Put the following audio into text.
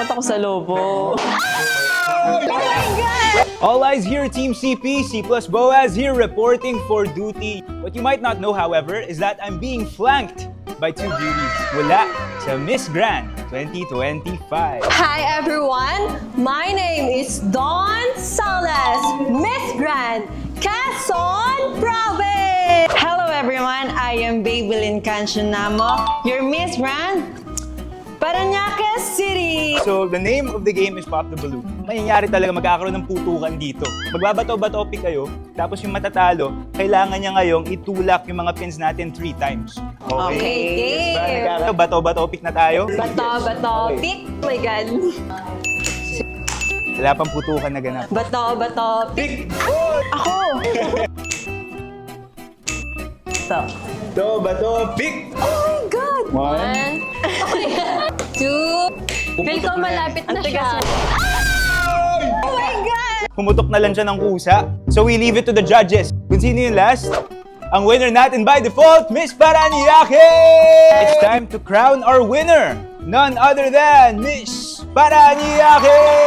Natatakot ako sa lobo. All eyes here, Team CP. C plus Boaz here reporting for duty. What you might not know, however, is that I'm being flanked by two beauties mula sa Miss Grand 2025. Hi everyone! My name is Dawn Salas, Miss Grand, Quezon Province! Hello everyone, I am Babylin Cancunamo, your Miss Grand, Parañaque City! So, the name of the game is Pop the Balloon. Mangyayari talaga, magkakaroon ng putukan dito. Magbabato-batopic kayo, tapos yung matatalo, kailangan niya ngayong itulak yung mga pins natin 3 times. Okay. Nagkakaroon, bato-batopic na tayo. Bato, pick. Oh my God. Wala pang putukan na ganap. Bato, pick. Ako! Ito. Bato-batopic! Oh my God! One. Oh my God! 2. Feel ko malapit na siya. Oh my God! Pumutok na lang siya ng kusa. So we leave it to the judges. Kung sino yung last, ang winner natin by default, Miss Parañaque! It's time to crown our winner! None other than Miss Parañaque!